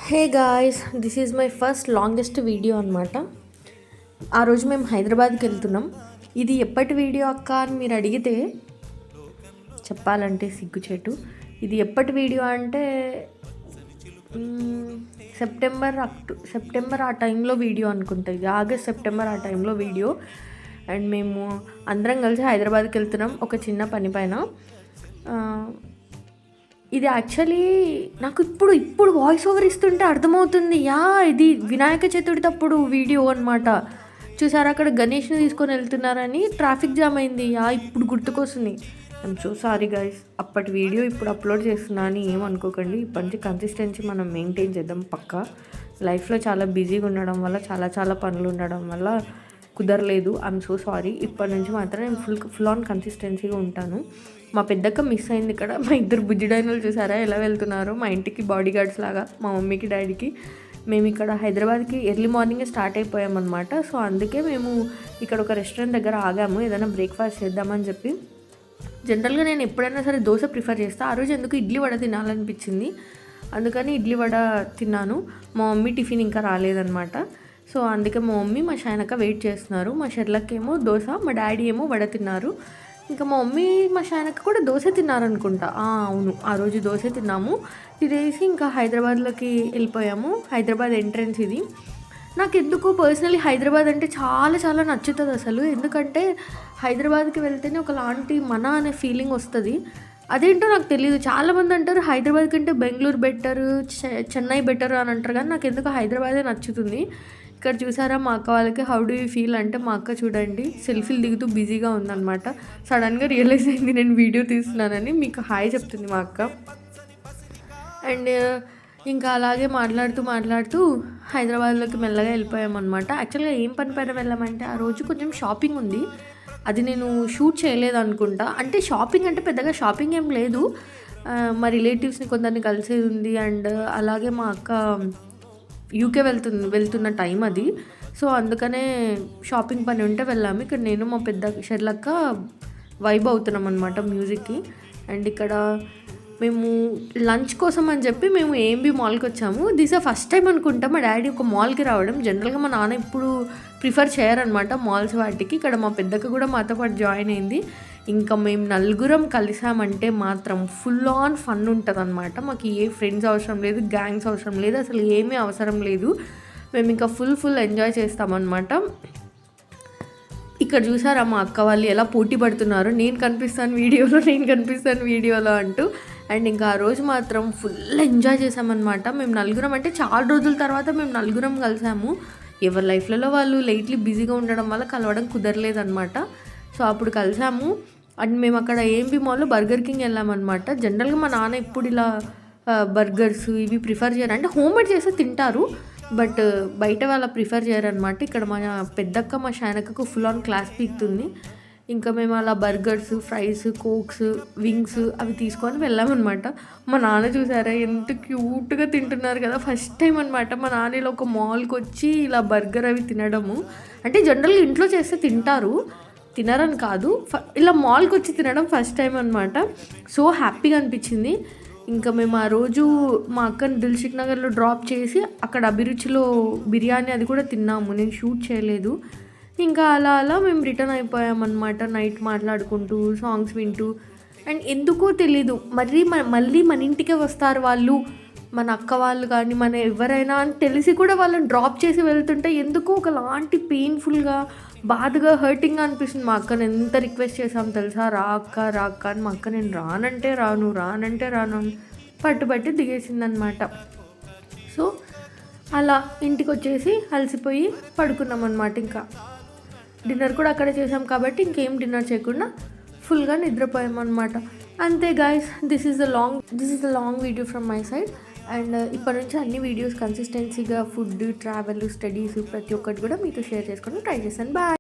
Hey guys, this is my first longest video అనమాట. ఆ రోజు మేము హైదరాబాద్కి వెళ్తున్నాం. ఇది ఎప్పటి వీడియో అక్క అని మీరు అడిగితే చెప్పాలంటే సిగ్గుచేటు. ఇది ఎప్పటి వీడియో అంటే సెప్టెంబర్ ఆ టైంలో వీడియో అనుకుంటా. ఇది ఆగస్ట్ సెప్టెంబర్ ఆ టైంలో వీడియో. అండ్ మేము అందరం కలిసి హైదరాబాద్కి వెళ్తున్నాం ఒక చిన్న పని పైన. ఇది యాక్చువల్లీ నాకు ఇప్పుడు వాయిస్ ఓవర్ ఇస్తుంటే అర్థమవుతుంది. ఇది వినాయక చతుర్థి అప్పుడు వీడియో అనమాట. చూసారా, అక్కడ గణేష్ని తీసుకొని వెళ్తున్నారని ట్రాఫిక్ జామ్ అయింది. ఇప్పుడు గుర్తుకొస్తుంది. I'm so sorry guys. అప్పటి వీడియో ఇప్పుడు అప్లోడ్ చేస్తున్నా అని ఏమనుకోకండి. ఇప్పటి నుంచి కన్సిస్టెన్సీ మనం మెయింటైన్ చేద్దాం పక్కా. లైఫ్లో చాలా బిజీగా ఉండడం వల్ల చాలా పనులు ఉండడం వల్ల కుదరలేదు. I'm so sorry. ఇప్పటి నుంచి మాత్రం నేను ఫుల్ ఆన్ కన్సిస్టెన్సీగా ఉంటాను. మా పెద్దక్క మిస్ అయింది ఇక్కడ. మా ఇద్దరు బుజ్జిడైనలు చూసారా ఎలా వెళ్తున్నారో, మా ఇంటికి బాడీ గార్డ్స్ లాగా, మా మమ్మీకి డాడీకి. మేము ఇక్కడ హైదరాబాద్కి ఎర్లీ మార్నింగే స్టార్ట్ అయిపోయామన్నమాట. సో అందుకే మేము ఇక్కడ ఒక రెస్టారెంట్ దగ్గర ఆగాము, ఏదైనా బ్రేక్ఫాస్ట్ చేద్దామని చెప్పి. జనరల్గా నేను ఎప్పుడైనా సరే దోశ ప్రిఫర్ చేస్తాను. ఆ రోజు ఎందుకు ఇడ్లీ వడ తినాలనిపించింది, అందుకని ఇడ్లీ వడ తిన్నాను. మా మమ్మీ టిఫిన్ ఇంకా రాలేదన్నమాట. సో అందుకే మా మమ్మీ మా షైనక్క వెయిట్ చేస్తున్నారు. మా షెర్లక్ ఏమో దోశ, మా డాడీ ఏమో వడ తిన్నారు. ఇంకా మా మమ్మీ మా షైనక్క కూడా దోశ తిన్నారనుకుంటా. అవును, ఆ రోజు దోశ తిన్నాము. తినేసి ఇంకా హైదరాబాద్లోకి వెళ్ళిపోయాము. హైదరాబాద్ ఎంట్రన్స్ ఇది. నాకు ఎందుకో పర్సనలీ హైదరాబాద్ అంటే చాలా నచ్చుతుంది అసలు. ఎందుకంటే హైదరాబాద్కి వెళ్తేనే ఒకలాంటి మన అనే ఫీలింగ్ వస్తుంది. అదేంటో నాకు తెలియదు. చాలామంది అంటారు హైదరాబాద్ కంటే బెంగళూరు బెటర్, చెన్నై బెటర్ అని అంటారు, కానీ నాకు ఎందుకో హైదరాబాదే నచ్చుతుంది. ఇక్కడ చూసారా మా అక్క వాళ్ళకి హౌ డూ యూ ఫీల్ అంటే, మా అక్క చూడండి సెల్ఫీలు దిగుతూ బిజీగా ఉందన్నమాట. సడన్గా రియలైజ్ అయింది నేను వీడియో తీస్తున్నానని. మీకు హాయ్ చెప్తుంది మా అక్క. అండ్ ఇంకా అలాగే మాట్లాడుతూ హైదరాబాద్లోకి మెల్లగా వెళ్ళిపోయామన్నమాట. యాక్చువల్గా ఏం పని పైన వెళ్ళామంటే, ఆ రోజు కొంచెం షాపింగ్ ఉంది. అది నేను షూట్ చేయలేదు అనుకుంటా. అంటే షాపింగ్ అంటే పెద్దగా షాపింగ్ ఏం లేదు. మా రిలేటివ్స్ని కొందరిని కలిసేది ఉంది. అండ్ అలాగే మా అక్క యూకే వెళ్తున్న టైం అది. సో అందుకనే షాపింగ్ పని ఉంటే వెళ్ళాము. ఇక్కడ నేను మా పెద్ద షెర్లక్క వైబ్ అవుతున్నాం అనమాట మ్యూజిక్కి. అండ్ ఇక్కడ మేము లంచ్ కోసం అని చెప్పి మేము ఏఎంబీ మాల్కి వచ్చాము. దిస్ ఫస్ట్ టైం అనుకుంటా మా డాడీ ఒక మాల్కి రావడం. జనరల్గా మా నాన్న ఇప్పుడు ప్రిఫర్ చేయరనమాట మాల్స్ వాటికి. ఇక్కడ మా పెద్దక్క కూడా మాతో పాటు జాయిన్ అయింది. ఇంకా మేము నలుగురం కలిసామంటే మాత్రం ఫుల్ ఆన్ ఫన్ ఉంటుంది అనమాట. మాకు ఏ ఫ్రెండ్స్ అవసరం లేదు, గ్యాంగ్స్ అవసరం లేదు, అసలు ఏమీ అవసరం లేదు. మేము ఇంకా ఫుల్ ఎంజాయ్ చేస్తామన్నమాట. ఇక్కడ చూసారా మా అక్క వాళ్ళు ఎలా పోటీ పడుతున్నారు, నేను కనిపిస్తాను వీడియోలో అంటూ. అండ్ ఇంకా ఆ రోజు మాత్రం ఫుల్ ఎంజాయ్ చేసామన్నమాట. మేము నలుగురం అంటే చాలా రోజుల తర్వాత మేము నలుగురం కలిసాము. ఎవరి లైఫ్లలో వాళ్ళు లైట్లీ బిజీగా ఉండడం వల్ల కలవడం కుదరలేదన్నమాట. సో అప్పుడు కలిసాము. అండ్ మేము అక్కడ ఏఎంబీ మాల్లో బర్గర్ కింగ్ వెళ్ళామన్నమాట. జనరల్గా మా నాన్న ఇప్పుడు ఇలా బర్గర్స్ ఇవి ప్రిఫర్ చేయరు. అంటే హోమ్ మేడ్ చేస్తే తింటారు, బట్ బయట వాళ్ళ ప్రిఫర్ చేయరనమాట. ఇక్కడ మా పెద్దక్క మా షైనక్కకు ఫుల్ ఆన్ క్లాస్ పీకుతుంది. ఇంకా మేము అలా బర్గర్స్, ఫ్రైస్, కోక్స్, వింగ్స్ అవి తీసుకొని వెళ్ళామన్నమాట. మా నాన్న చూసారా ఎంత క్యూట్గా తింటున్నారు కదా. ఫస్ట్ టైం అనమాట మా నాన్న ఇలా ఒక మాల్కి వచ్చి ఇలా బర్గర్ అవి తినడము. అంటే జనరల్గా ఇంట్లో చేస్తే తినరని కాదు, ఇలా మాల్కి వచ్చి తినడం ఫస్ట్ టైం అనమాట. సో హ్యాపీగా అనిపించింది. ఇంకా మేము ఆ రోజు మా అక్కని దిల్షుక్ నగర్లో డ్రాప్ చేసి అక్కడ అభిరుచిలో బిర్యానీ అది కూడా తిన్నాము. నేను షూట్ చేయలేదు. ఇంకా అలా మేము రిటర్న్ అయిపోయామన్నమాట. నైట్ మాట్లాడుకుంటూ సాంగ్స్ వింటూ. అండ్ ఎందుకో తెలీదు మళ్ళీ మన ఇంటికే వస్తారు వాళ్ళు, మన అక్క వాళ్ళు కానీ మన ఎవరైనా అని తెలిసి కూడా వాళ్ళని డ్రాప్ చేసి వెళ్తుంటే ఎందుకో ఒకలాంటి పెయిన్ఫుల్గా, బాధగా, హర్టింగ్గా అనిపిస్తుంది. మా అక్కని ఎంత రిక్వెస్ట్ చేసాం తెలుసా, రా అక్క అని. మా అక్క నేను రానంటే రాను పట్టుబట్టి దిగేసిందనమాట. సో అలా ఇంటికి వచ్చేసి అలసిపోయి పడుకున్నాం అనమాట. ఇంకా డిన్నర్ కూడా అక్కడే చేసాం కాబట్టి ఇంకేం డిన్నర్ చేయకుండా ఫుల్గా నిద్రపోయామన్నమాట. అంతే guys, this is the long video from my side. And ఇప్పటి నుంచి అన్ని వీడియోస్ కన్సిస్టెన్సీగా ఫుడ్, ట్రావెల్, స్టడీస్ ప్రతి ఒక్కటి కూడా మీతో షేర్ చేసుకొని ట్రై చేస్తాను. బాయ్.